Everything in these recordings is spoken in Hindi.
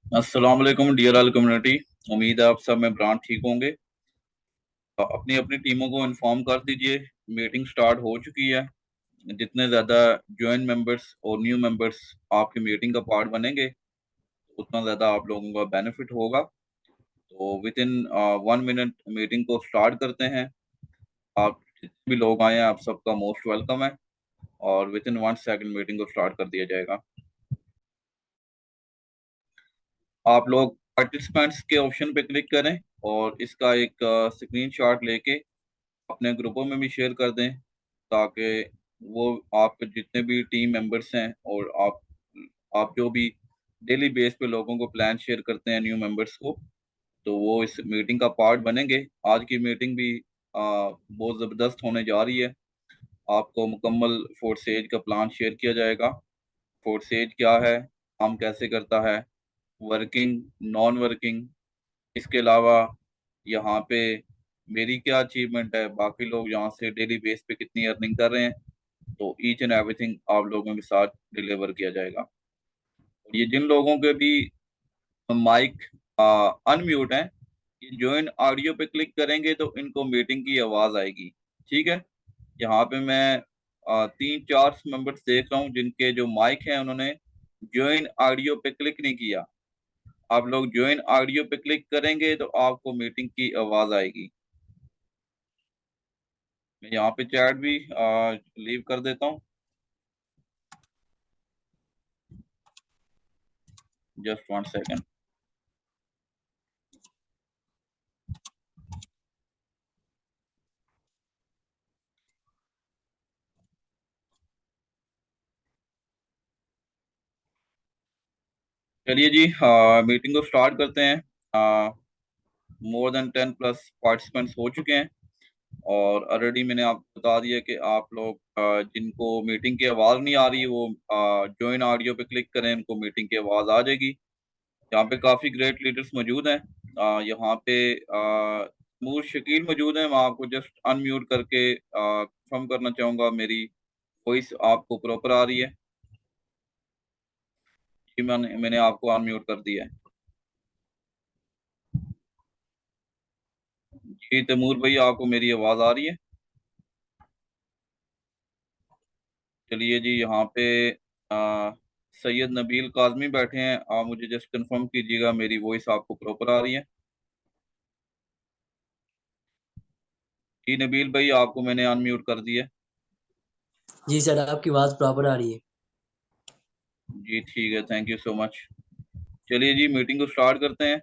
अस्सलाम वालेकुम डियर ऑल कम्युनिटी। उम्मीद है आप सब में ब्रांड ठीक होंगे। अपनी अपनी टीमों को इन्फॉर्म कर दीजिए, मीटिंग स्टार्ट हो चुकी है। जितने ज़्यादा ज्वाइन मेंबर्स और न्यू मेंबर्स आपकी मीटिंग का पार्ट बनेंगे, उतना ज़्यादा आप लोगों का बेनिफिट होगा। तो विद इन 1 मिनट मीटिंग को स्टार्ट करते हैं। आप जितने भी लोग आए हैं, आप सबका मोस्ट वेलकम है। और विद इन 1 सेकंड मीटिंग को स्टार्ट कर दिया जाएगा। आप लोग पार्टिसिपेंट्स के ऑप्शन पे क्लिक करें और इसका एक स्क्रीनशॉट लेके अपने ग्रुपों में भी शेयर कर दें, ताकि वो आप जितने भी टीम मेंबर्स हैं और आप जो भी डेली बेस पे लोगों को प्लान शेयर करते हैं न्यू मेंबर्स को, तो वो इस मीटिंग का पार्ट बनेंगे। आज की मीटिंग भी बहुत ज़बरदस्त होने जा रही है। आपको मुकम्मल फोर्सेज का प्लान शेयर किया जाएगा। फोर्सेज क्या है, काम कैसे करता है, वर्किंग, नॉन वर्किंग, इसके अलावा यहाँ पे मेरी क्या अचीवमेंट है, बाकी लोग यहाँ से डेली बेस पे कितनी अर्निंग कर रहे हैं, तो ईच एंड एवरीथिंग आप लोगों के साथ डिलीवर किया जाएगा। और ये जिन लोगों के भी माइक अनम्यूट हैं, ये ज्वाइन ऑडियो पे क्लिक करेंगे तो इनको मीटिंग की आवाज आएगी। ठीक है। यहाँ पे मैं 3-4 मेंबर्स देख रहा हूँ जिनके जो माइक हैं उन्होंने ज्वाइन ऑडियो पे क्लिक नहीं किया। आप लोग ज्वाइन ऑडियो पे क्लिक करेंगे तो आपको मीटिंग की आवाज आएगी। मैं यहाँ पे चैट भी लीव कर देता हूँ। Just 1 second. चलिए जी, मीटिंग को स्टार्ट करते हैं। मोर देन 10+ पार्टिसिपेंट्स हो चुके हैं और ऑलरेडी मैंने आपको बता दिया कि आप लोग जिनको मीटिंग की आवाज़ नहीं आ रही वो ज्वाइन ऑडियो पे क्लिक करें, उनको मीटिंग की आवाज़ आ जाएगी। यहाँ पे काफ़ी ग्रेट लीडर्स मौजूद हैं। यहाँ पे नूर शकील मौजूद हैं। मैं आपको जस्ट अनम्यूट करके कंफर्म करना चाहूँगा मेरी वॉइस आपको प्रॉपर आ रही है। जी, मैंने आपको अनम्यूट कर दिया है। जी तैमूर भाई, आपको मेरी आवाज़ आ रही है? चलिए जी, यहाँ पे सैयद नबील काजमी बैठे हैं। आप मुझे जस्ट कंफर्म कीजिएगा मेरी वॉइस आपको प्रॉपर आ रही है। जी नबील भाई, आपको मैंने अनम्यूट कर दिया है। जी सर, आपकी आवाज़ प्रॉपर आ रही है। जी ठीक है, थैंक यू सो मच। चलिए जी, मीटिंग को स्टार्ट करते हैं।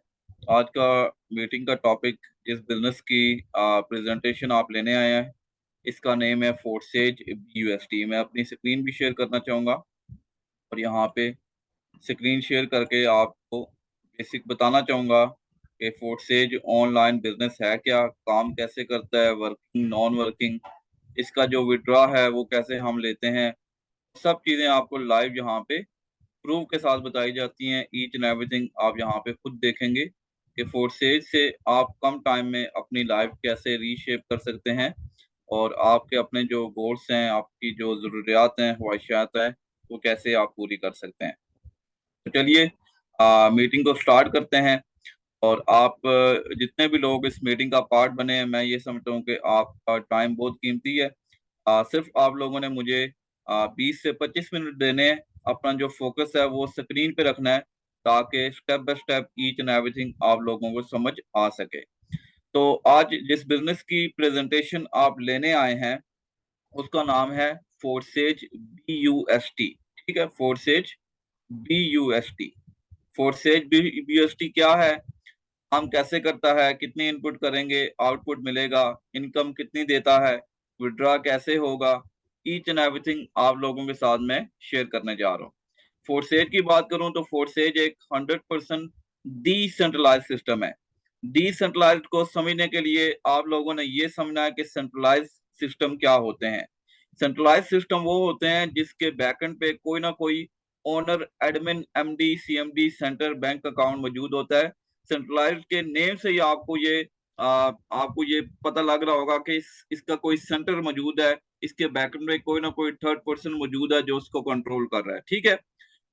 आज का मीटिंग का टॉपिक, जिस बिजनेस की प्रेजेंटेशन आप लेने आए हैं, इसका नेम है फोर्सेज BUSD। मैं अपनी स्क्रीन भी शेयर करना चाहूँगा और यहाँ पे स्क्रीन शेयर करके आपको बेसिक बताना चाहूँगा कि फोर्सेज ऑनलाइन बिजनेस है क्या, काम कैसे करता है, वर्किंग, नॉन वर्किंग, इसका जो विड्रॉ है वो कैसे हम लेते हैं। सब चीज़ें आपको लाइव यहाँ पे प्रूफ के साथ बताई जाती हैं। ईच एंड एवरीथिंग आप यहाँ पे खुद देखेंगे कि फोर्सेज से आप कम टाइम में अपनी लाइफ कैसे रीशेप कर सकते हैं और आपके अपने जो गोल्स हैं, आपकी जो ज़रूरियात हैं, ख्वाहिशात हैं, वो कैसे आप पूरी कर सकते हैं। तो चलिए मीटिंग को स्टार्ट करते हैं। और आप जितने भी लोग इस मीटिंग का पार्ट बने हैं, मैं ये समझता हूँ कि आपका टाइम बहुत कीमती है। सिर्फ आप लोगों ने मुझे 20 से 25 मिनट देने हैं। अपना जो फोकस है वो स्क्रीन पे रखना है, ताकि step by step each and everything आप लोगों को समझ आ सके। तो आज जिस बिजनेस की प्रेजेंटेशन आप लेने आए हैं, उसका नाम है फोर्सेज BUSD। ठीक है, फोर्सेज BUSD। फोर्सेज BUSD क्या है, हम कैसे करता है, कितनी इनपुट करेंगे आउटपुट मिलेगा, इनकम कितनी देता है, विड्रॉ कैसे होगा, ईच एंड एवरीथिंग आप लोगों के साथ में शेयर करने जा रहा हूँ। फोर्सेज की बात करूं तो फोर्सेज एक 100% डिसेंट्रलाइज सिस्टम है। डिसेंट्रलाइज को समझने के लिए आप लोगों ने ये समझना है कि सेंट्रलाइज सिस्टम क्या होते हैं। सेंट्रलाइज सिस्टम वो होते हैं जिसके बैकएंड पे कोई ना कोई owner, admin, MD, CMD, centre bank account मौजूद होता है। सेंट्रलाइज के नेम से ही आपको ये पता लग रहा होगा कि इसका कोई सेंटर मौजूद है, इसके बैकएंड में कोई ना कोई थर्ड पर्सन मौजूद है जो उसको कंट्रोल कर रहा है। ठीक है।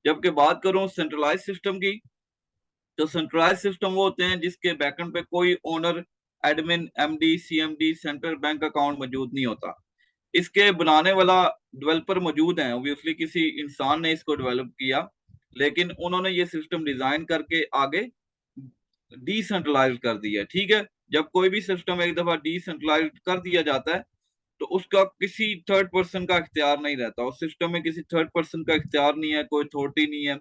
जबकि बात करूं सेंट्रलाइज सिस्टम की, तो सेंट्रलाइज सिस्टम वो होते हैं जिसके बैकएंड पे कोई owner, admin, MD, CMD, central bank account मौजूद नहीं होता। इसके बनाने वाला डेवलपर मौजूद है, ऑब्वियसली किसी इंसान ने इसको डेवलप किया, लेकिन उन्होंने ये सिस्टम डिजाइन करके आगे डिसेंट्रलाइज कर दिया। ठीक है, जब कोई भी सिस्टम एक दफा डिसेंट्रलाइज कर दिया जाता है तो उसका किसी थर्ड पर्सन का इख्तियार नहीं रहता, उस सिस्टम में किसी थर्ड पर्सन का इख्तियार नहीं है, कोई अथॉरिटी नहीं है।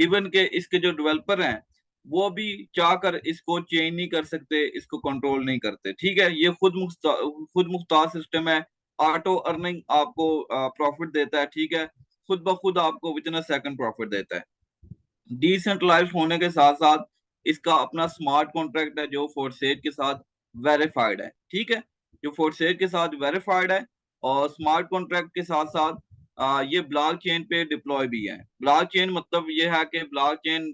इवन के इसके जो डेवलपर हैं वो भी चाहकर इसको चेंज नहीं कर सकते, इसको कंट्रोल नहीं करते। ठीक है, ये खुद मुख्तार सिस्टम है। ऑटो अर्निंग आपको प्रॉफिट देता है। ठीक है, खुद ब खुद आपको with in a second profit देता है। डिसेंट्रलाइज होने के साथ साथ इसका अपना स्मार्ट कॉन्ट्रैक्ट है जो फोर्सेज के साथ वेरीफाइड है। ठीक है, जो फोर्सेज के साथ वेरीफाइड है और स्मार्ट कॉन्ट्रैक्ट के साथ साथ ये ब्लॉक चेन पे डिप्लॉय भी है। ब्लॉक चेन मतलब ये है कि ब्लॉक चेन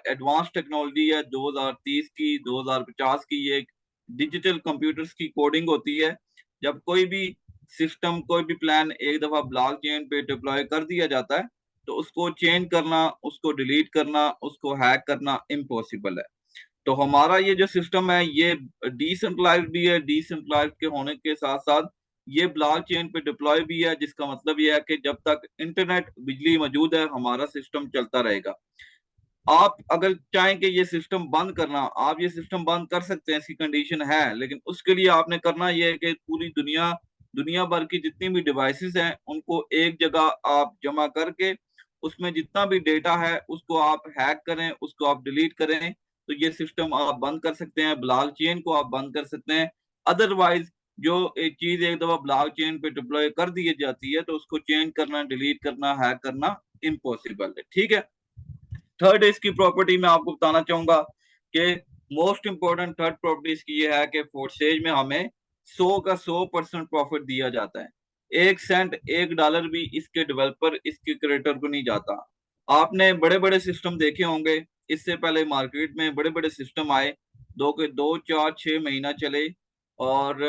एडवांस टेक्नोलॉजी है 2030 की, 2050 की। ये डिजिटल कंप्यूटर्स की कोडिंग होती है। जब कोई भी सिस्टम, कोई भी प्लान एक दफा ब्लॉक चेन पे डिप्लॉय कर दिया जाता है तो उसको चेंज करना, उसको डिलीट करना, उसको हैक करना इम्पॉसिबल है। तो हमारा ये जो सिस्टम है ये डिसेंट्रलाइज्ड भी है। डिसेंट्रलाइज्ड के होने के साथ साथ ये ब्लॉक चेन पे डिप्लॉय भी है, जिसका मतलब ये है कि जब तक इंटरनेट, बिजली मौजूद है, हमारा सिस्टम चलता रहेगा। आप अगर चाहें कि ये सिस्टम बंद करना, आप ये सिस्टम बंद कर सकते हैं, इसकी कंडीशन है, लेकिन उसके लिए आपने करना ये है कि पूरी दुनिया भर की जितनी भी डिवाइसेस हैं उनको एक जगह आप जमा करके उसमें जितना भी डेटा है उसको आप हैक करें, उसको आप डिलीट करें, तो ये सिस्टम आप बंद कर सकते हैं, ब्लॉक चेन को आप बंद कर सकते हैं। अदरवाइज जो एक चीज एक दफा ब्लॉक चेन पे डिप्लॉय कर दी जाती है तो उसको चेंज करना, डिलीट करना, हैक करना इम्पॉसिबल है। ठीक है, थर्ड इसकी प्रॉपर्टी मैं आपको बताना चाहूंगा कि मोस्ट इंपॉर्टेंट थर्ड प्रॉपर्टी इसकी ये है कि फोर्सेज में हमें 100% प्रॉफिट दिया जाता है। 1 सेंट, $1 भी इसके डेवलपर, इसके क्रिएटर को नहीं जाता। आपने बड़े बड़े सिस्टम देखे होंगे, इससे पहले मार्केट में बड़े बड़े सिस्टम आए, 2 4 6 महीना चले और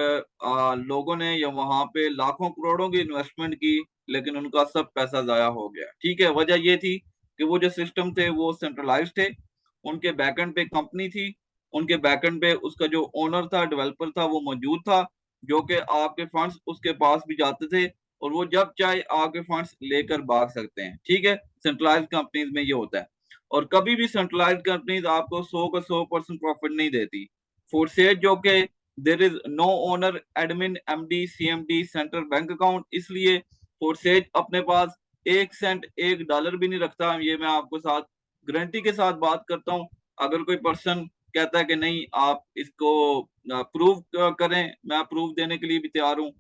लोगों ने या वहां पे लाखों करोड़ों की इन्वेस्टमेंट की, लेकिन उनका सब पैसा जाया हो गया। ठीक है, वजह ये थी कि वो जो सिस्टम थे वो सेंट्रलाइज थे, उनके बैकएंड पे कंपनी थी, उनके बैकएंड पे उसका जो ओनर था, डेवलपर था, वो मौजूद था, जो कि आपके फंड्स उसके पास भी जाते थे और वो जब चाहे आपके फंड्स लेकर भाग सकते हैं। ठीक है, सेंट्रलाइज कंपनीज में ये होता है। और कभी भी सेंट्रलाइज कंपनीज आपको 100% प्रॉफिट नहीं देती। फोर्सेज जो कि there is no owner, admin, MD, CMD, central bank account, इसलिए फोर्सेज अपने पास 1 सेंट, $1 भी नहीं रखता। ये मैं आपको साथ गारंटी के साथ बात करता हूँ। अगर कोई पर्सन कहता है कि नहीं आप इसको प्रूव करें, मैं प्रूफ देने के लिए भी तैयार हूँ।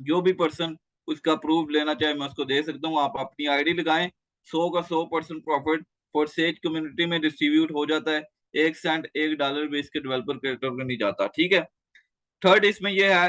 जो भी पर्सन उसका प्रूफ लेना चाहे मैं उसको दे सकता हूँ। आप अपनी आईडी लगाएं, 100% प्रॉफिट फोर्सेज कम्युनिटी में डिस्ट्रीब्यूट हो जाता है। 1 सेंट, $1 भी इसके डेवलपर क्रिएटर को नहीं जाता। ठीक है, थर्ड इसमें यह है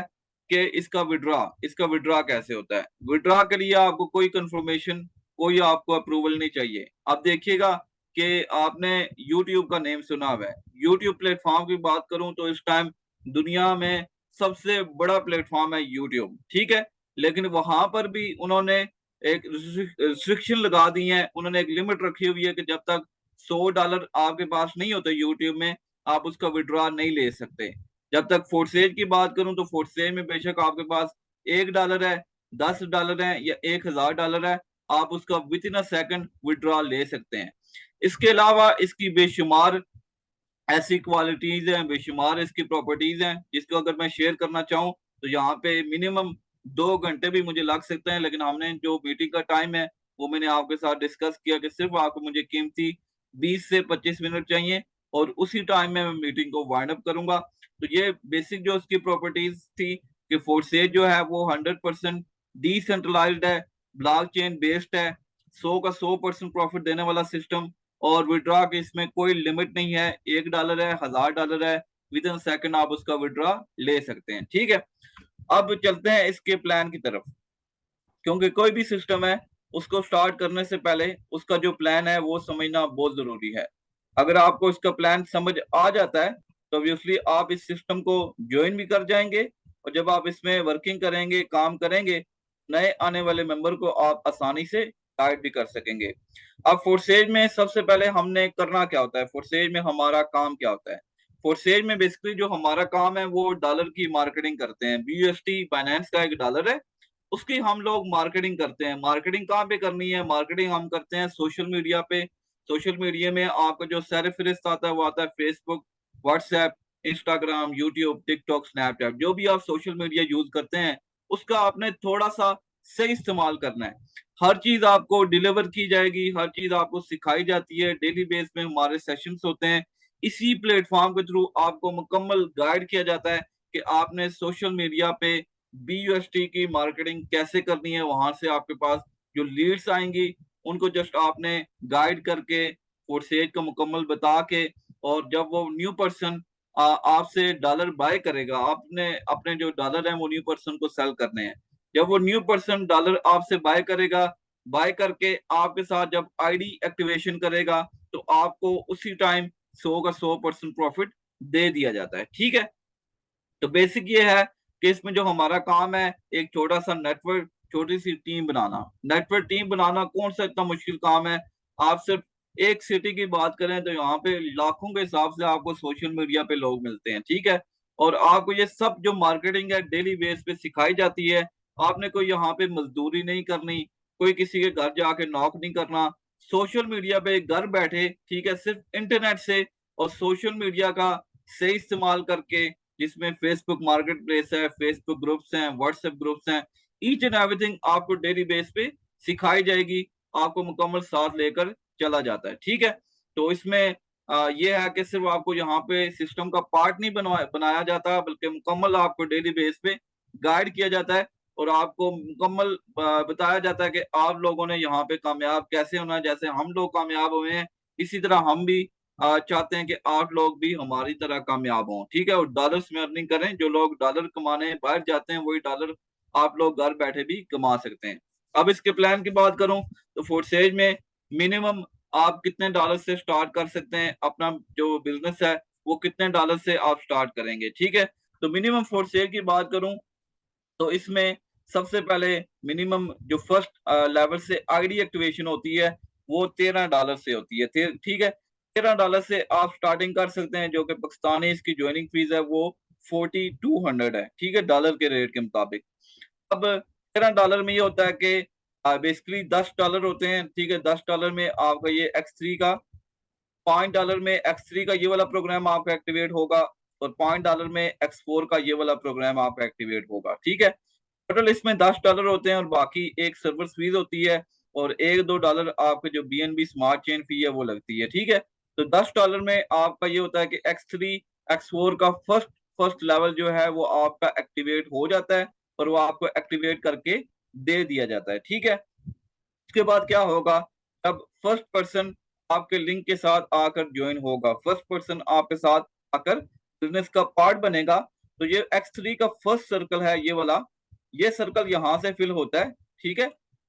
कि इसका विड्रॉ कैसे होता है। विड्रॉ के लिए आपको कोई कंफर्मेशन, कोई आपको अप्रूवल नहीं चाहिए। आप देखिएगा कि आपने यूट्यूब का नेम सुना हुआ है। यूट्यूब प्लेटफॉर्म की बात करूं तो इस टाइम दुनिया में सबसे बड़ा प्लेटफॉर्म है यूट्यूब। ठीक है, लेकिन वहां पर भी उन्होंने एक रिस्ट्रिक्शन लगा दी है, उन्होंने एक लिमिट रखी हुई है कि जब तक $100 आपके पास नहीं होते यूट्यूब में, आप उसका विड्रॉ नहीं ले सकते। जब तक फोर्सेज की बात करूं तो फोर्सेज में बेशक आपके पास $1 है, $10 है या $1000 है, आप उसका with in a second withdraw ले सकते हैं। इसके अलावा इसकी बेशुमार ऐसी क्वालिटीज हैं, बेशुमार इसकी प्रॉपर्टीज हैं, जिसको अगर मैं शेयर करना चाहूँ तो यहाँ पे मिनिमम 2 घंटे भी मुझे लग सकते हैं। लेकिन हमने जो मीटिंग का टाइम है वो मैंने आपके साथ डिस्कस किया कि सिर्फ आपको मुझे कीमती 20 से 25 मिनट चाहिए और उसी टाइम में मैं मीटिंग को वाइंड अप करूंगा। तो ये बेसिक जो उसकी प्रॉपर्टीज थी कि फोर्सेज जो है वो 100% डिसेंट्रलाइज्ड है, ब्लॉक चेन बेस्ड है, 100% प्रॉफिट देने वाला सिस्टम, और विड्रॉ की इसमें कोई लिमिट नहीं है। $1 है, $1000 है, विद इन सेकंड आप उसका विड्रॉ ले सकते हैं। ठीक है, अब चलते हैं इसके प्लान की तरफ, क्योंकि कोई भी सिस्टम है उसको स्टार्ट करने से पहले उसका जो प्लान है वो समझना बहुत जरूरी है। अगर आपको इसका प्लान समझ आ जाता है तो ऑब्वियसली आप इस सिस्टम को ज्वाइन भी कर जाएंगे और जब आप इसमें वर्किंग करेंगे, काम करेंगे, नए आने वाले मेंबर को आप आसानी से गाइड भी कर सकेंगे। अब फोर्सेज में सबसे पहले हमने करना क्या होता है, फोर्सेज में हमारा काम क्या होता है। फोर्सेज में बेसिकली जो हमारा काम है वो डॉलर की मार्केटिंग करते हैं। BUSD बाइनेंस का एक डॉलर है, उसकी हम लोग मार्केटिंग करते हैं। मार्केटिंग कहाँ पे करनी है, मार्केटिंग हम करते हैं सोशल मीडिया पे। सोशल मीडिया में आपको जो सरफहरिस्त आता है वो आता है Facebook, WhatsApp, Instagram, YouTube, TikTok, Snapchat. जो भी आप सोशल मीडिया यूज करते हैं उसका आपने थोड़ा सा सही इस्तेमाल करना है। हर चीज आपको डिलीवर की जाएगी, हर चीज आपको सिखाई जाती है। डेली बेस में हमारे सेशंस होते हैं, इसी प्लेटफॉर्म के थ्रू आपको मुकम्मल गाइड किया जाता है कि आपने सोशल मीडिया पे BUSD की मार्केटिंग कैसे करनी है। वहां से आपके पास जो लीड्स आएंगी उनको जस्ट आपने गाइड करके फोर्सेज को मुकम्मल बता के, और जब वो न्यू पर्सन आपसे डॉलर बाय करेगा, आपने अपने जो डॉलर है वो न्यू पर्सन को सेल करने हैं। जब वो न्यू पर्सन डॉलर आपसे बाय करेगा, बाय करके आपके साथ जब ID एक्टिवेशन करेगा तो आपको उसी टाइम 100 का 100% प्रॉफिट दे दिया जाता है। ठीक है, तो बेसिक ये है कि इसमें जो हमारा काम है एक छोटा सा नेटवर्क, छोटी सी टीम बनाना। नेटवर्क टीम बनाना कौन सा इतना मुश्किल काम है। आप सिर्फ एक सिटी की बात करें तो यहाँ पे लाखों के हिसाब से आपको सोशल मीडिया पे लोग मिलते हैं। ठीक है, और आपको ये सब जो मार्केटिंग है डेली बेस पे सिखाई जाती है। आपने कोई यहाँ पे मजदूरी नहीं करनी, कोई किसी के घर जाके नॉक नहीं करना। सोशल मीडिया पे घर बैठे, ठीक है, सिर्फ इंटरनेट से और सोशल मीडिया का सही इस्तेमाल करके, जिसमें फेसबुक मार्केट प्लेस है, फेसबुक ग्रुप्स हैं, व्हाट्सएप ग्रुप्स हैं, ईच एंड एवरीथिंग आपको डेली बेस पे सिखाई जाएगी। आपको मुकम्मल साथ लेकर चला जाता है। ठीक है, तो इसमें ये है कि सिर्फ आपको यहाँ पे सिस्टम का पार्ट नहीं बनाया जाता, बल्कि मुकम्मल आपको डेली बेस पे गाइड किया जाता है और आपको मुकम्मल बताया जाता है कि आप लोगों ने यहाँ पे कामयाब कैसे होना है। जैसे हम लोग कामयाब हुए हैं, इसी तरह हम भी चाहते हैं कि आप लोग भी हमारी तरह कामयाब हों। ठीक है, और डॉलर्स में अर्निंग करें। जो लोग डॉलर कमाने बाहर जाते हैं वही डॉलर आप लोग घर बैठे भी कमा सकते हैं। अब इसके प्लान की बात करूं तो फोर्सेज में मिनिमम आप कितने डॉलर से स्टार्ट कर सकते हैं अपना जो बिजनेस है, वो कितने डॉलर से आप स्टार्ट करेंगे। ठीक है, तो मिनिमम फोर्सेज की बात करूं तो इसमें सबसे पहले मिनिमम जो फर्स्ट लेवल से ID एक्टिवेशन होती है वो $13 से होती है। ठीक है, $13 से आप स्टार्टिंग कर सकते हैं, जो कि पाकिस्तानी इसकी ज्वाइनिंग फीस है वो 4200 है। ठीक है, डॉलर के रेट के मुताबिक। अब $13 में ये होता है कि बेसिकली $10 होते हैं। ठीक है, $10 में आपका ये X3 का, $5 में X3 का ये वाला प्रोग्राम आपका एक्टिवेट होगा और $5 में X4 का ये वाला प्रोग्राम आपका एक्टिवेट होगा। ठीक है, टोटल इसमें $10 होते हैं और बाकी एक सर्वर फीस होती है और $1-2 आपके जो BNB स्मार्ट चेन फी है वो लगती है। ठीक है, तो $10 में आपका ये होता है कि X3 X4 का फर्स्ट लेवल जो है वो आपका एक्टिवेट हो जाता है और वो आपको एक्टिवेट करके दे दिया जाता है। ठीक है, उसके बाद क्या होगा, जब फर्स्ट पर्सन आपके लिंक के साथ आकर ज्वाइन होगा, फर्स्ट पर्सन आपके साथ आकर बिजनेस का पार्ट बनेगा, तो ये X3 का फर्स्ट सर्कल है ये वाला, ये सर्कल यहाँ से फिल होता है। ठीक है,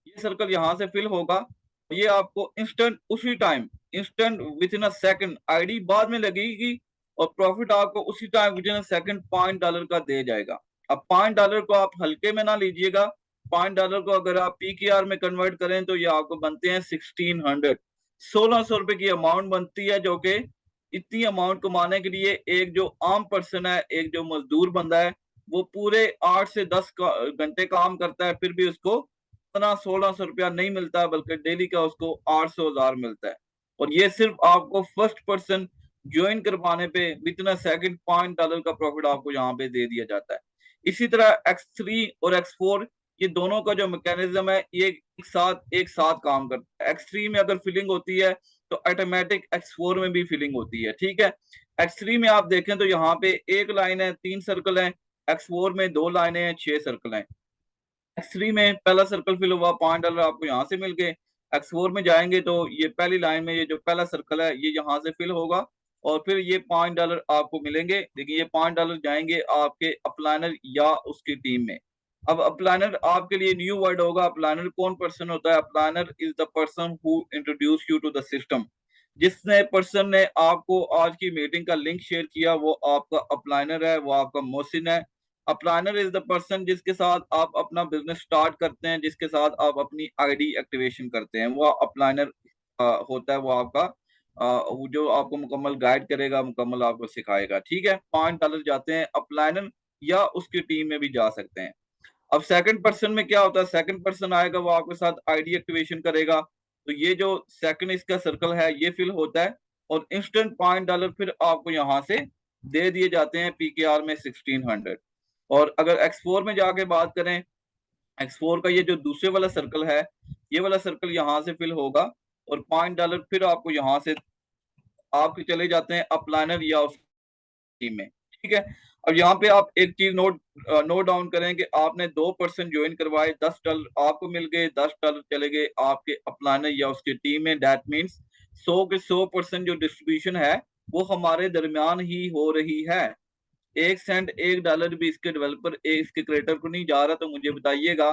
ये सर्कल यहाँ से फिल होगा, ये आपको इंस्टेंट उसी time, instant with in a second, ID बाद में लगेगी और प्रॉफिट आपको उसी time with in a second $5 का दे जाएगा। अब $5 को आप हल्के में ना लीजिएगा, $5 को अगर आप PKR में कन्वर्ट करें तो ये आपको बनते हैं 1600, 1600 रुपए की अमाउंट बनती है, जो कि इतनी अमाउंट कमाने के लिए एक जो आम पर्सन है, एक जो मजदूर बंदा है, वो पूरे 8 से 10 घंटे काम करता है, फिर भी उसको इतना 1600 रुपया नहीं मिलता, बल्कि डेली का उसको 800 1000 मिलता है। और ये सिर्फ आपको फर्स्ट पर्सन ज्वाइन करवाने पे विदिन सेकंड $5 का प्रॉफिट आपको यहाँ पे दे दिया जाता है। इसी तरह X3 और X4, ये दोनों का जो मैकेनिज्म है ये एक साथ काम करता है। X3 में अगर फिलिंग होती है तो ऑटोमेटिक X4 में भी फिलिंग होती है। ठीक है, X3 में आप देखें तो यहाँ पे एक लाइन है, 3 सर्कल है, X4 में 2 लाइनें हैं, 6 सर्कल हैं। X3 में पहला सर्कल फिल हुआ, $5 आपको यहाँ से मिल गए। X4 में जाएंगे तो ये पहली लाइन में ये जो पहला सर्कल है ये यहाँ से फिल होगा और फिर ये $5 आपको मिलेंगे। लेकिन ये $5 जाएंगे आपके अपलाइनर या उसकी टीम में। अब अपलाइनर आपके लिए न्यू वर्ड होगा। अपलाइनर कौन पर्सन होता है? Upliner is the person who introduce you to the system. जिसने पर्सन ने आपको आज की मीटिंग का लिंक शेयर किया वो आपका अपलाइनर है, वो आपका मोहसिन है। अपलाइनर इज द पर्सन जिसके साथ आप अपना बिजनेस स्टार्ट करते हैं, जिसके साथ आप अपनी आईडी एक्टिवेशन करते हैं, वो अपलाइनर होता है। वो आपका वो जो आपको मुकम्मल गाइड करेगा, मुकम्मल आपको सिखाएगा। ठीक है, $5 जाते हैं अपलाइनर, या उसकी टीम में भी जा सकते हैं। अब सेकंड पर्सन में क्या होता है, सेकंड पर्सन आएगा, वो आपके साथ आईडी एक्टिवेशन करेगा। तो ये जो सेकंड इसका सर्कल है ये फिल होता है, और इंस्टेंट $5 फिर आपको यहाँ से दे दिए जाते हैं पीकेआर में 1600। और अगर एक्स4 में जाके बात करें, एक्स4 का ये जो दूसरे वाला सर्कल है, ये वाला सर्कल यहाँ से फिल होगा, और $5 फिर आपको यहाँ से आपके चले जाते हैं अपलाइनर या उस टीम में। ठीक है, अब यहाँ पे आप एक चीज नोट डाउन करें कि आपने 2% ज्वाइन करवाए, $10 आपको मिल गए, $10 चले गए आपके अपलाइनर या उसकी टीम में। दैट मीन्स 100 के 100% जो डिस्ट्रीब्यूशन है वो हमारे दरमियान ही हो रही है। 1 सेंट $1 भी इसके डेवलपर इसके क्रिएटर को नहीं जा रहा। तो मुझे बताइएगा,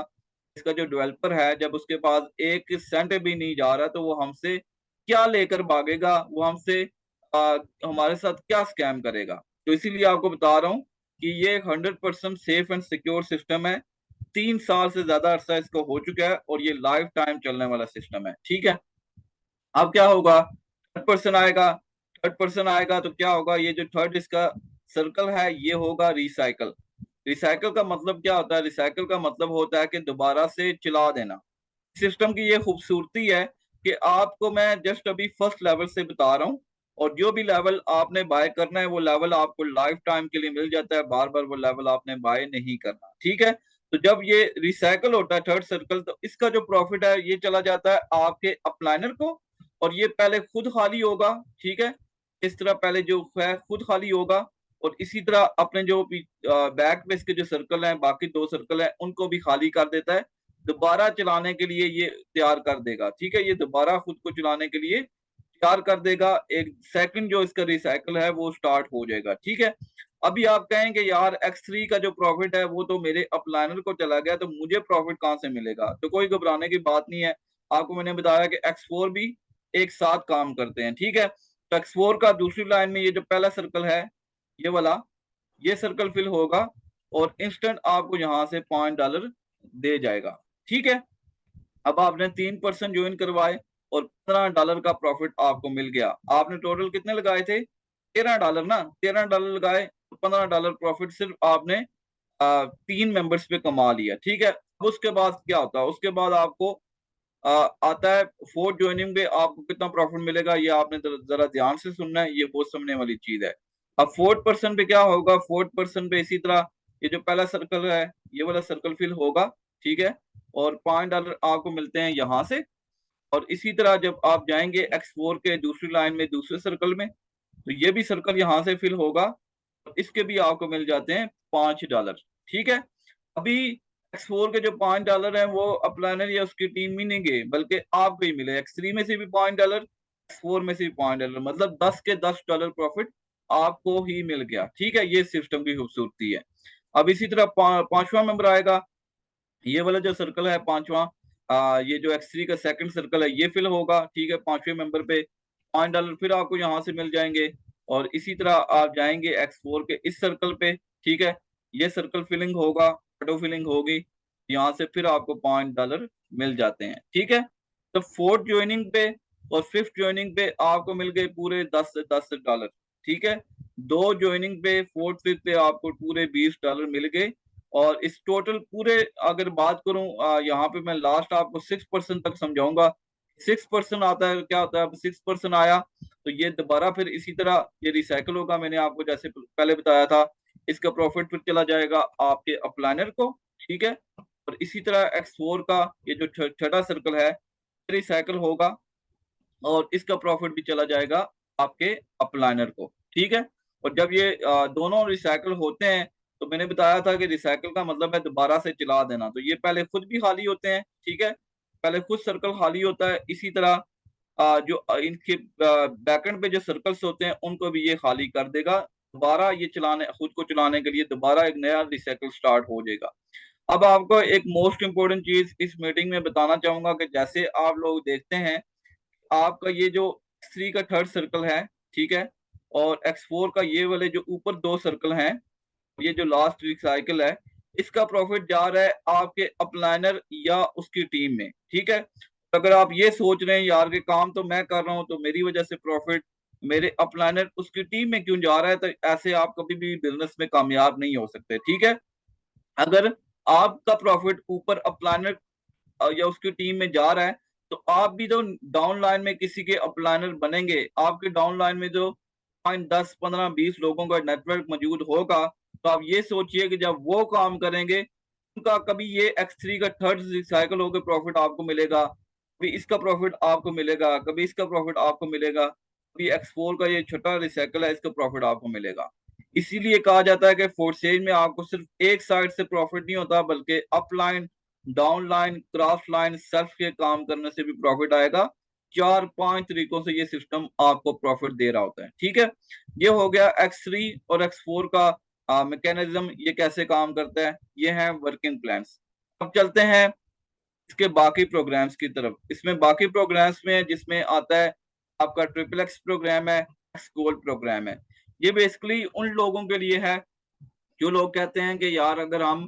इसका जो डेवलपर है, जब उसके पास 1 सेंट भी नहीं जा रहा तो वो हमसे क्या लेकर भागेगा, वो हमसे हमारे साथ क्या स्कैम करेगा। तो इसीलिए आपको बता रहा हूँ कि ये 100% सेफ एंड सिक्योर सिस्टम है। 3 साल से ज्यादा अरसा इसको हो चुका है, और ये लाइफ टाइम चलने वाला सिस्टम है। ठीक है, अब क्या होगा, थर्ड पर्सन आएगा तो क्या होगा, ये जो थर्ड इसका सर्कल है ये होगा रिसाइकल। रिसाइकल का मतलब क्या होता है, रिसाइकल का मतलब होता है कि दोबारा से चला देना। सिस्टम की ये खूबसूरती है कि आपको मैं जस्ट अभी फर्स्ट लेवल से बता रहा हूँ, और जो भी लेवल आपने बाय करना है वो लेवल आपको लाइफ टाइम के लिए मिल जाता है। बार बार वो लेवल आपने बाय नहीं करना। ठीक है, तो जब ये रिसाइकल होता है थर्ड सर्कल, तो इसका जो प्रॉफिट है ये चला जाता है आपके अपलाइनर को, और ये पहले खुद खाली होगा। ठीक है, इस तरह पहले जो है खुद खाली होगा, और इसी तरह अपने जो बैक में इसके जो सर्कल हैं, बाकी 2 सर्कल हैं, उनको भी खाली कर देता है। दोबारा चलाने के लिए ये तैयार कर देगा। ठीक है, ये दोबारा खुद को चलाने के लिए तैयार कर देगा। एक सेकंड जो इसका रिसाइकल है वो स्टार्ट हो जाएगा। ठीक है, अभी आप कहेंगे यार X3 का जो प्रॉफिट है वो तो मेरे अपलाइनर को चला गया, तो मुझे प्रॉफिट कहाँ से मिलेगा। तो कोई घबराने की बात नहीं है। आपको मैंने बताया कि X4 भी एक साथ काम करते हैं। ठीक है, तो X4 का दूसरी लाइन में ये जो पहला सर्कल है, ये वाला, ये सर्कल फिल होगा, और इंस्टेंट आपको यहाँ से $5 दे जाएगा। ठीक है, अब आपने 3% ज्वाइन करवाए, और $15 का प्रॉफिट आपको मिल गया। आपने टोटल कितने लगाए थे, $13 ना, $13 लगाए, तो $15 प्रॉफिट सिर्फ आपने 3 मेंबर्स पे कमा लिया। ठीक है, अब उसके बाद क्या होता है, उसके बाद आपको आता है फोर्थ ज्वाइनिंग पे आपको कितना प्रॉफिट मिलेगा, ये आपने जरा ध्यान से सुनना है, ये बहुत समझने वाली चीज है। अब फोर्थ पर्सन पे क्या होगा, फोर्थ पर्सन पे इसी तरह ये जो पहला सर्कल है ये वाला सर्कल फिल होगा। ठीक है, और $5 आपको मिलते हैं यहाँ से, और इसी तरह जब आप जाएंगे X4 के दूसरी लाइन में दूसरे सर्कल में, तो ये भी सर्कल यहाँ से फिल होगा, और इसके भी आपको मिल जाते हैं $5। ठीक है, अभी X4 के जो $5 हैं वो अपलाइनर या उसकी टीम ही नहीं गए, बल्कि आपको ही मिले। X3 में से भी $5, X4 में से भी $5, मतलब 10 के $10 प्रॉफिट आपको ही मिल गया। ठीक है, ये सिस्टम की खूबसूरती है। अब इसी तरह पांचवा मेंबर आएगा, ये वाला जो सर्कल है पांचवा, ये जो X3 का सेकंड सर्कल है ये फिल होगा। ठीक है, पांचवें मेंबर पे $5 फिर आपको यहाँ से मिल जाएंगे, और इसी तरह आप जाएंगे X4 के इस सर्कल पे। ठीक है, ये सर्कल फिलिंग होगा, ऑटो फिलिंग होगी, यहाँ से फिर आपको $5 मिल जाते हैं। ठीक है, तो फोर्थ ज्वाइनिंग पे और फिफ्थ ज्वाइनिंग पे आपको मिल गए पूरे $10। ठीक है, दो ज्वाइनिंग पे फोर्थ फिफ्थ पे आपको पूरे $20 मिल गए, और इस टोटल पूरे अगर बात करूं, यहाँ पे मैं लास्ट आपको 6% तक समझाऊंगा। 6% आता है, क्या होता है, अब 6% आया तो ये दोबारा फिर इसी तरह ये रिसाइकल होगा। मैंने आपको जैसे पहले बताया था, इसका प्रॉफिट फिर चला जाएगा आपके अपलाइनर को। ठीक है, और इसी तरह X4 का ये जो छठा सर्कल है रिसाइकल होगा, और इसका प्रॉफिट भी चला जाएगा आपके अपलाइनर को। ठीक है, और जब ये दोनों रिसाइकल होते हैं, तो मैंने बताया था कि रिसाइकल का मतलब है दोबारा से चला देना। तो ये पहले खुद भी खाली होते हैं। ठीक है, पहले खुद सर्कल खाली होता है, इसी तरह जो इनके बैकएंड पे जो सर्कल्स होते हैं उनको भी ये खाली कर देगा। दोबारा ये चलाने खुद को चलाने के लिए दोबारा एक नया रिसाइकल स्टार्ट हो जाएगा। अब आपको एक मोस्ट इंपोर्टेंट चीज इस मीटिंग में बताना चाहूंगा कि जैसे आप लोग देखते हैं, आपका ये जो X3 का थर्ड सर्कल है, ठीक है, और X4 का ये वाले जो ऊपर 2 सर्कल हैं, ये जो लास्ट रिसाइकल है इसका प्रॉफिट जा रहा है आपके अपलाइनर या उसकी टीम में, ठीक है। तो अगर आप ये सोच रहे हैं यार के काम तो मैं कर रहा हूं तो मेरी वजह से प्रॉफिट मेरे अपलाइनर उसकी टीम में क्यों जा रहा है, तो ऐसे आप कभी भी बिजनेस में कामयाब नहीं हो सकते, ठीक है। अगर आपका प्रॉफिट ऊपर अपलाइनर या उसकी टीम में जा रहा है तो आप भी तो डाउन लाइन में किसी के अपलाइनर बनेंगे। आपके डाउन लाइन में जो 5, 10, 15, 20 लोगों का नेटवर्क मौजूद होगा, तो आप ये सोचिए कि जब वो काम करेंगे उनका कभी ये X3 का थर्ड साइकिल होकर प्रॉफिट आपको मिलेगा, कभी इसका प्रॉफिट आपको मिलेगा, कभी इसका प्रॉफिट आपको मिलेगा, कभी X4 का ये छोटा रिसाइकल है इसका प्रॉफिट आपको मिलेगा। इसीलिए कहा जाता है कि फोर्सेज में आपको सिर्फ एक साइड से प्रॉफिट नहीं होता बल्कि upline, down line, cross line, self के काम करने से भी प्रॉफिट आएगा। 4-5 तरीकों से ये सिस्टम आपको प्रॉफिट दे रहा होता है, ठीक है। ये हो गया X3 और X4 का मैकेनिज्म, ये कैसे काम करता है, ये है वर्किंग प्लान्स। अब चलते हैं इसके बाकी प्रोग्राम्स की तरफ। इसमें बाकी प्रोग्राम्स में जिसमें आता है आपका ट्रिपल एक्स प्रोग्राम है, एक्स गोल्ड प्रोग्राम है। ये बेसिकली उन लोगों के लिए है जो लोग कहते हैं कि यार अगर हम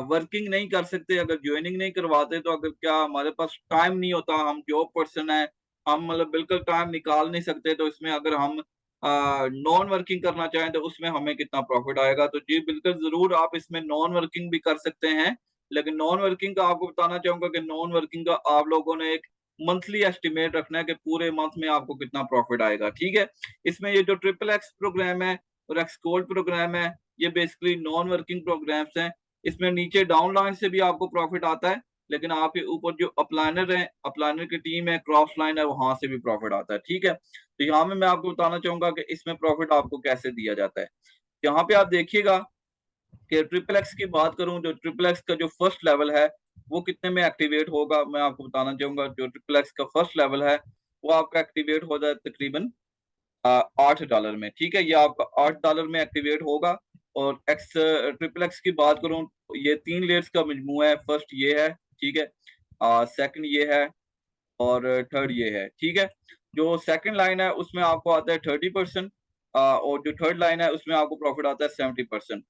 वर्किंग नहीं कर सकते, अगर ज्वाइनिंग नहीं करवाते, तो अगर क्या हमारे पास टाइम नहीं होता, हम जॉब पर्सन है, हम मतलब बिल्कुल टाइम निकाल नहीं सकते, तो इसमें अगर हम नॉन वर्किंग करना चाहें तो उसमें हमें कितना प्रॉफिट आएगा। तो जी बिल्कुल जरूर आप इसमें नॉन वर्किंग भी कर सकते हैं, लेकिन नॉन वर्किंग का आपको बताना चाहूंगा कि नॉन वर्किंग का आप लोगों ने एक मंथली एस्टिमेट रखना है कि पूरे मंथ में आपको कितना प्रॉफिट आएगा, ठीक है। इसमें ये जो ट्रिपल एक्स प्रोग्राम है और एक्स गोल्ड प्रोग्राम है, ये बेसिकली नॉन वर्किंग प्रोग्राम्स हैं। इसमें नीचे डाउन लाइन से भी आपको प्रॉफिट आता है, लेकिन आपके ऊपर जो अपलाइनर है, अपलाइनर की टीम है, क्रॉस लाइन है, वहां से भी प्रॉफिट आता है, ठीक है। तो यहाँ में मैं आपको बताना चाहूंगा कि इसमें प्रॉफिट आपको कैसे दिया जाता है। यहाँ पे आप देखिएगा कि ट्रिपल एक्स की बात करूं, जो ट्रिपल एक्स का जो फर्स्ट लेवल है वो कितने में एक्टिवेट होगा, मैं आपको बताना चाहूंगा। जो ट्रिपल एक्स का फर्स्ट लेवल है वो आपका एक्टिवेट हो जाए तकरीबन $8 में, ठीक है। ये आपका $8 में एक्टिवेट होगा। और एक्स ट्रिपल एक्स की बात करूं तो ये 3 लेयर्स का मजमूआ है। फर्स्ट ये है, ठीक है, सेकंड ये है और थर्ड ये है, ठीक है। जो सेकंड लाइन है उसमें आपको आता है 30%, और जो थर्ड लाइन है उसमें आपको प्रॉफिट आता है 70%।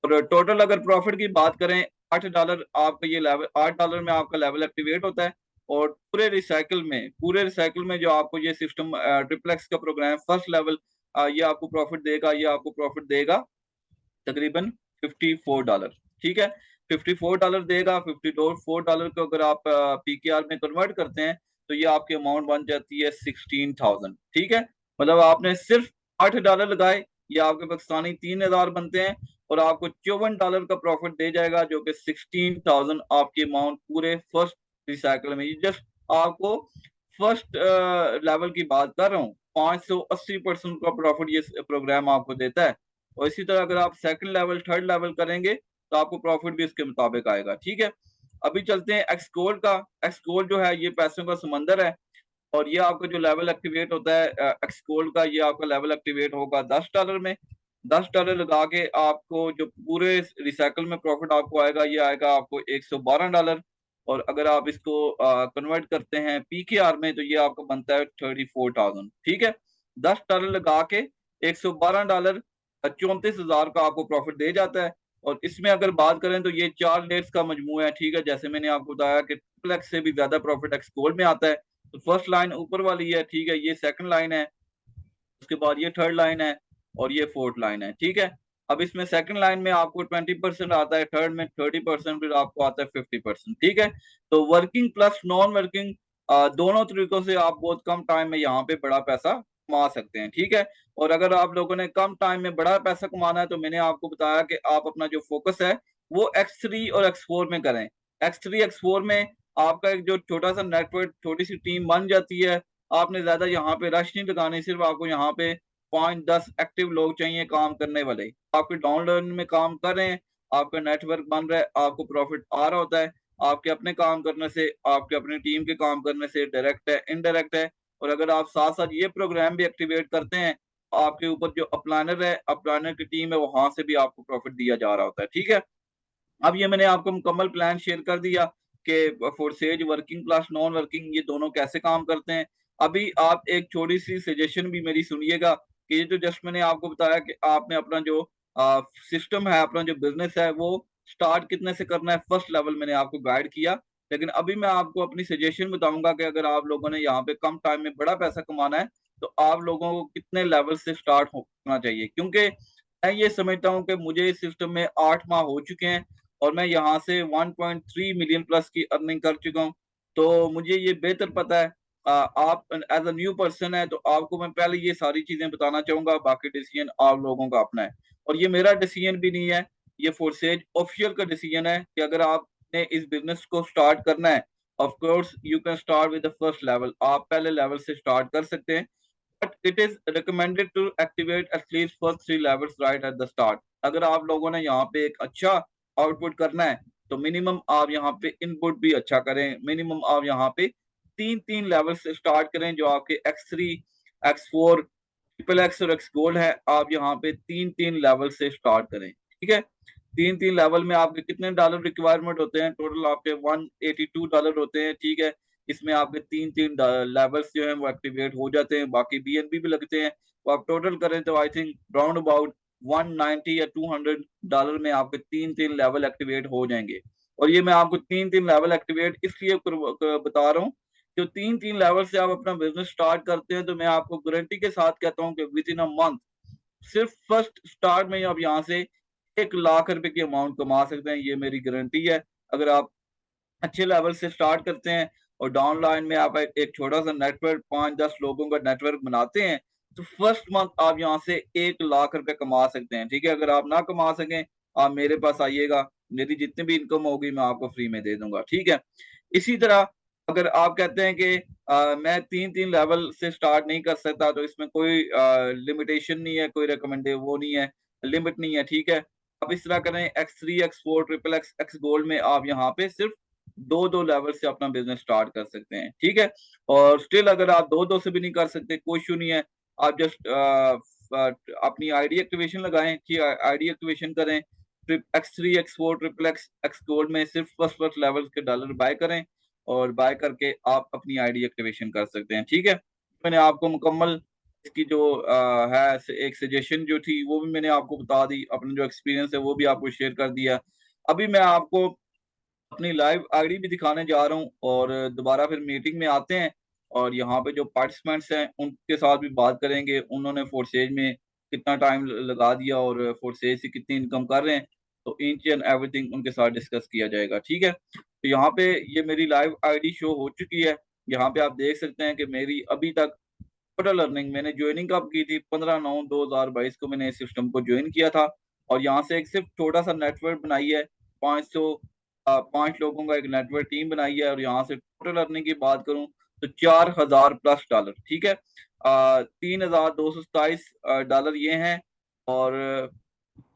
और टोटल अगर प्रॉफिट की बात करें, $8 आपका ये लेवल, $8 में आपका लेवल एक्टिवेट होता है। और पूरे रिसाइकल में जो आपको ये सिस्टम ट्रिप्लेक्स का प्रोग्राम फर्स्ट लेवल, ये आपको प्रॉफिट देगा, ये आपको प्रॉफिट देगा तकरीबन $54, ठीक है। $54 देगा। $54 को अगर आप पीकेआर में कन्वर्ट करते हैं तो ये आपकी अमाउंट बन जाती है 16,000, ठीक है। मतलब आपने सिर्फ $8 लगाए, ये आपके पाकिस्तानी 3,000 बनते हैं और आपको $54 का प्रॉफिट दे जाएगा, जो कि 16,000 आपकी अमाउंट पूरे फर्स्ट रिसाइकल में। ये जस्ट आपको फर्स्ट लेवल की बात कर रहा हूँ। 580% का प्रॉफिट ये प्रोग्राम आपको देता है। और इसी तरह अगर आप सेकंड लेवल, थर्ड लेवल करेंगे तो आपको प्रॉफिट भी इसके मुताबिक आएगा, ठीक है। अभी चलते हैं एक्सकोल्ड का। एक्सकोल्ड जो है ये पैसों का समंदर है। और ये आपका जो लेवल एक्टिवेट होता है एक्सकोल्ड का, ये आपका लेवल एक्टिवेट होगा $10 में। $10 लगा के आपको जो पूरे रिसाइकल में प्रॉफिट आपको आएगा, ये आएगा आपको $112। और अगर आप इसको कन्वर्ट करते हैं पीकेआर में तो ये आपको बनता है 34,000, ठीक है। $10 लगा के $112, 34,000 का आपको प्रॉफिट दे जाता है। और इसमें अगर बात करें तो ये 4 लेयर्स का मजमूआ है, ठीक है। जैसे मैंने आपको बताया कि ट्रिपल से भी ज्यादा प्रॉफिट एक्सकोल्ड में आता है। तो फर्स्ट लाइन ऊपर वाली है, ठीक है, ये सेकंड लाइन है, उसके बाद ये थर्ड लाइन है और ये फोर्थ लाइन है, ठीक है। अब इसमें सेकंड लाइन में आपको 20% आता है, थर्ड में 30%, फिर आपको आता है 50%, ठीक है। तो वर्किंग प्लस नॉन वर्किंग दोनों तरीकों से आप बहुत कम टाइम में यहाँ पे बड़ा पैसा कमा सकते हैं, ठीक है। और अगर आप लोगों ने कम टाइम में बड़ा पैसा कमाना है तो मैंने आपको बताया कि आप अपना जो फोकस है वो X3 और X4 में करें। X3 X4 में आपका एक जो छोटा सा नेटवर्क, छोटी सी टीम बन जाती है। आपने ज्यादा यहाँ पे रश नहीं लगानी, सिर्फ आपको यहाँ पे 5-10 एक्टिव लोग चाहिए काम करने वाले। आपके डाउनलोड में काम कर रहे हैं, आपका नेटवर्क बन रहा है, आपको प्रॉफिट आ रहा होता है। आपके अपने काम करने से, आपके अपनी टीम के काम करने से डायरेक्ट है, इनडायरेक्ट है। और अगर आप साथ साथ ये प्रोग्राम भी एक्टिवेट करते हैं, आपके ऊपर जो अपलाइनर है, अपलाइनर की टीम है, वहां से भी आपको प्रॉफिट दिया जा रहा होता है, ठीक है। अब ये मैंने आपको मुकम्मल प्लान शेयर कर दिया कि forces working plus non working ये दोनों कैसे काम करते हैं। अभी आप एक छोटी सी सजेशन भी मेरी सुनिएगा कि ये जो जस्ट मैंने आपको बताया कि आपने अपना जो सिस्टम है, अपना जो बिजनेस है वो स्टार्ट कितने से करना है, फर्स्ट लेवल मैंने आपको गाइड किया। लेकिन अभी मैं आपको अपनी सजेशन बताऊंगा कि अगर आप लोगों ने यहाँ पे कम टाइम में बड़ा पैसा कमाना है तो आप लोगों को कितने लेवल से स्टार्ट होना चाहिए। क्योंकि मैं ये समझता हूँ कि मुझे इस सिस्टम में 8 माह हो चुके हैं और मैं यहाँ से 1.3 मिलियन प्लस की अर्निंग कर चुका हूँ। तो मुझे ये बेहतर पता है। आप एज अ न्यू पर्सन है तो आपको मैं पहले ये सारी चीजें बताना चाहूंगा, बाकी डिसीजन आप लोगों का अपना है। और ये मेरा डिसीजन भी नहीं है, ये फोर्सेज ऑफिशियल का डिसीजन है कि अगर आपने इस बिजनेस को स्टार्ट करना है, of course you can start with the first level, आप पहले लेवल से स्टार्ट कर सकते हैं। But it is recommended to activate at least first 3 levels right at the start. अगर आप लोगों ने यहाँ पे एक अच्छा आउटपुट करना है तो मिनिमम आप यहाँ पे इनपुट भी अच्छा करें, मिनिमम आप यहाँ पे 3 3 लेवल से स्टार्ट करें। जो आपके X3, X4, ट्रिपल एक्स और एक्स गोल्ड है, आप यहाँ पे 3 3 लेवल से स्टार्ट करें। ठीक है, 3 3 लेवल में आपके कितने डॉलर रिक्वायरमेंट होते हैं, टोटल आपके $182 होते हैं। ठीक है, इसमें आपके 3 3 लेवल्स जो हैं वो एक्टिवेट हो जाते हैं, बाकी BNB भी लगते हैं। तो आप टोटल करें तो आई थिंक राउंड अबाउट 190 या $200 में आपके 3 3 लेवल एक्टिवेट हो जाएंगे। और ये मैं आपको 3 3 लेवल एक्टिवेट इसलिए बता रहा हूँ, जो 3 3 लेवल से आप अपना बिजनेस स्टार्ट करते हैं तो मैं आपको गारंटी के साथ कहता हूँ कि विद इन अ मंथ, सिर्फ फर्स्ट स्टार्ट में ही आप यहाँ से 1 लाख रुपए की अमाउंट कमा सकते हैं। ये मेरी गारंटी है। अगर आप अच्छे लेवल से स्टार्ट करते हैं और डाउन लाइन में आप एक छोटा सा नेटवर्क 5 10 लोगों का नेटवर्क बनाते हैं तो फर्स्ट मंथ आप यहाँ से 1 लाख रुपए कमा सकते हैं। ठीक है, अगर आप ना कमा सकें आप मेरे पास आइएगा, मेरी जितनी भी इनकम होगी मैं आपको फ्री में दे दूंगा। ठीक है, इसी तरह अगर आप कहते हैं कि मैं 3 3 लेवल से स्टार्ट नहीं कर सकता तो इसमें कोई लिमिटेशन नहीं है, कोई रिकमेंडे वो नहीं है, लिमिट नहीं है। ठीक है, आप इस तरह करें, X3, X4, triple x, x gold में आप यहाँ पे सिर्फ 2 2 लेवल से अपना बिजनेस स्टार्ट कर सकते हैं। ठीक है, और स्टिल अगर आप 2 2 से भी नहीं कर सकते कोई इशू नहीं है, आप जस्ट अपनी आईडी एक्टिवेशन लगाएं। ठीक है, आईडी एक्टिवेशन करें, X3, X4, triple x, x gold में सिर्फ फर्स्ट फर्स्ट लेवल के डॉलर बाय करें और बाय करके आप अपनी आईडी एक्टिवेशन कर सकते हैं। ठीक है, मैंने आपको मुकम्मल इसकी जो है एक सजेशन जो थी वो भी मैंने आपको बता दी, अपना जो एक्सपीरियंस है वो भी आपको शेयर कर दिया। अभी मैं आपको अपनी लाइव आईडी भी दिखाने जा रहा हूँ और दोबारा फिर मीटिंग में आते हैं और यहाँ पे जो पार्टिसिपेंट्स हैं उनके साथ भी बात करेंगे, उन्होंने फोर्सेज में कितना टाइम लगा दिया और फोर्सेज से कितनी इनकम कर रहे हैं, तो ईच एंड एवरीथिंग उनके साथ डिस्कस किया जाएगा। ठीक है, तो यहाँ पे ये मेरी लाइव आईडी शो हो चुकी है। यहाँ पे आप देख सकते हैं कि मेरी अभी तक टोटल अर्निंग, मैंने ज्वाइनिंग कब की थी, 15/9/2022 को मैंने इस सिस्टम को ज्वाइन किया था और यहाँ से एक सिर्फ छोटा सा नेटवर्क बनाई है, 5 लोगों का एक नेटवर्क टीम बनाई है और यहाँ से टोटल अर्निंग की बात करूं तो $4000+। ठीक है, $3227 ये हैं और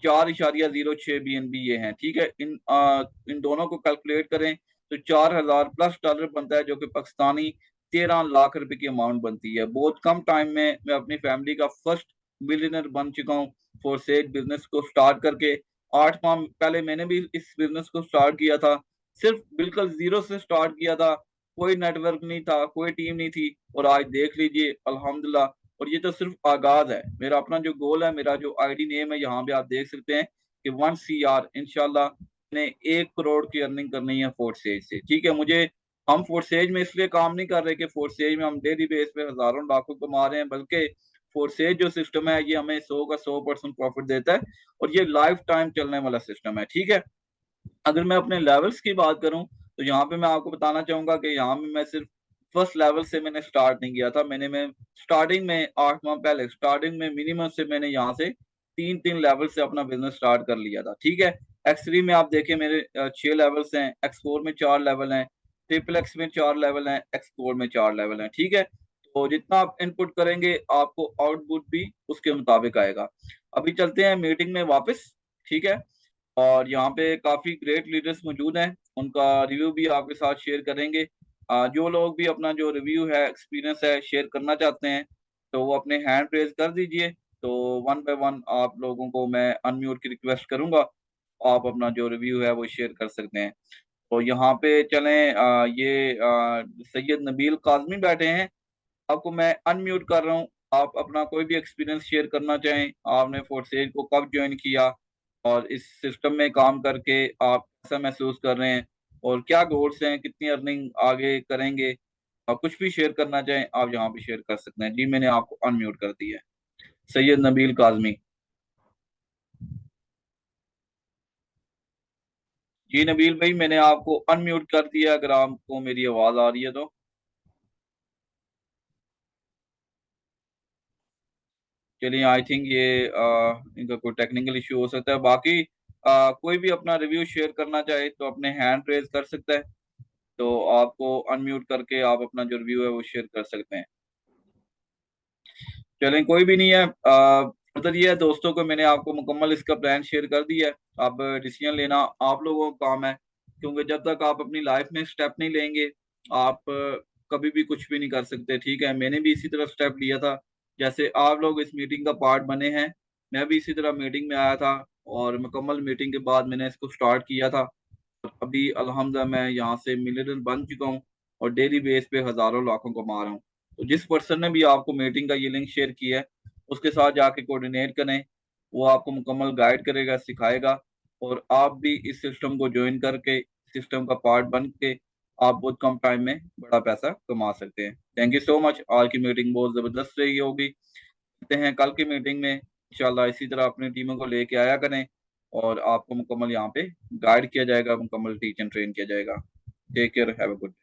4.06 BNB ये हैं। ठीक है, इन दोनों को कैलकुलेट करें तो $4000+ बनता है, जो कि पाकिस्तानी 13 लाख रुपए की अमाउंट बनती है। बहुत कम टाइम में मैं अपनी फैमिली का फर्स्ट बिलियनर बन चुका हूँ फोरसेज बिजनेस को स्टार्ट करके। 8 माह पहले मैंने भी इस बिजनेस को स्टार्ट किया था, सिर्फ बिल्कुल जीरो से स्टार्ट किया था, कोई नेटवर्क नहीं था, कोई टीम नहीं थी और आज देख लीजिए अल्हम्दुलिल्लाह। और ये तो सिर्फ आगाज है, मेरा अपना जो गोल है, मेरा जो आईडी नेम है, यहाँ पे आप देख सकते हैं कि 1 CR इंशाल्लाह ने 1 करोड़ की अर्निंग करनी है फोर्सेज से। ठीक है, मुझे हम फोर्सेज में इसलिए काम नहीं कर रहे कि फोर्सेज में हम डेली बेस पे हजारों लाखों कमा रहे हैं, बल्कि फोर्सेज जो सिस्टम है ये हमें 100 का 100% प्रॉफिट देता है और ये लाइफ टाइम चलने वाला सिस्टम है। ठीक है, अगर मैं अपने लेवल्स की बात करूं तो यहाँ पे मैं आपको बताना चाहूंगा कि यहाँ में मैं सिर्फ फर्स्ट लेवल से मैंने स्टार्ट नहीं किया था। मैं स्टार्टिंग में 8 माह पहले स्टार्टिंग में मिनिमम से मैंने यहाँ से 3 3 लेवल से अपना बिजनेस स्टार्ट कर लिया था। ठीक है, X3 में आप देखें मेरे 6 लेवल्स हैं, X4 में 4 लेवल हैं, ट्रिपल एक्स में 4 लेवल हैं, X4 में 4 लेवल हैं। ठीक है, तो जितना आप इनपुट करेंगे आपको आउटपुट भी उसके मुताबिक आएगा। अभी चलते हैं मीटिंग में वापस। ठीक है, और यहाँ पे काफी ग्रेट लीडर्स मौजूद हैं, उनका रिव्यू भी आपके साथ शेयर करेंगे। जो लोग भी अपना जो रिव्यू है, एक्सपीरियंस है, शेयर करना चाहते हैं तो वो अपने हैंड रेज कर दीजिए, तो वन बाय वन आप लोगों को मैं अनम्यूट की रिक्वेस्ट करूंगा, आप अपना जो रिव्यू है वो शेयर कर सकते हैं। तो यहाँ पे चलें, ये सैयद नबील काजमी बैठे हैं, आपको मैं अनम्यूट कर रहा हूँ, आप अपना कोई भी एक्सपीरियंस शेयर करना चाहें, आपने फोर्सेज को कब ज्वाइन किया और इस सिस्टम में काम करके आप कैसा महसूस कर रहे हैं और क्या गोल्स हैं, कितनी अर्निंग आगे करेंगे, आप कुछ भी शेयर करना चाहें आप यहाँ पे शेयर कर सकते हैं। जी मैंने आपको अनम्यूट कर दिया है। सैयद नबील काजमी। जी नबील भाई मैंने आपको अनम्यूट कर दिया, अगर आपको मेरी आवाज आ रही है तो। चलिए आई थिंक ये इनका कोई टेक्निकल इशू हो सकता है। बाकी कोई भी अपना रिव्यू शेयर करना चाहे तो अपने हैंड रेज कर सकता है, तो आपको अनम्यूट करके आप अपना जो रिव्यू है वो शेयर कर सकते हैं। चलें कोई भी नहीं है। मतलब ये है दोस्तों को मैंने आपको मुकम्मल इसका प्लान शेयर कर दिया है। अब डिसीजन लेना आप लोगों का काम है, क्योंकि जब तक आप अपनी लाइफ में स्टेप नहीं लेंगे आप कभी भी कुछ भी नहीं कर सकते। ठीक है, मैंने भी इसी तरह स्टेप लिया था, जैसे आप लोग इस मीटिंग का पार्ट बने हैं। मैं भी इसी तरह मीटिंग में आया था और मुकम्मल मीटिंग के बाद मैंने इसको स्टार्ट किया था। अभी अल्हम्दुलिल्लाह मैं यहाँ से मिलियनर बन चुका हूँ और डेली बेस पे हजारों लाखों कमा रहा हूँ। तो जिस पर्सन ने भी आपको मीटिंग का ये लिंक शेयर किया है उसके साथ जाके कोऑर्डिनेट करें, वो आपको मुकम्मल गाइड करेगा, सिखाएगा और आप भी इस सिस्टम को ज्वाइन करके सिस्टम का पार्ट बन के आप बहुत कम टाइम में बड़ा पैसा कमा सकते हैं। Thank you so much. आज की मीटिंग बहुत ज़बरदस्त रही होगी। मिलते हैं कल की मीटिंग में इंशाल्लाह। इसी तरह अपनी टीमों को लेके आया करें और आपको मुकम्मल यहाँ पे गाइड किया जाएगा, मुकम्मल टीच एंड ट्रेन किया जाएगा। Take care, have a good.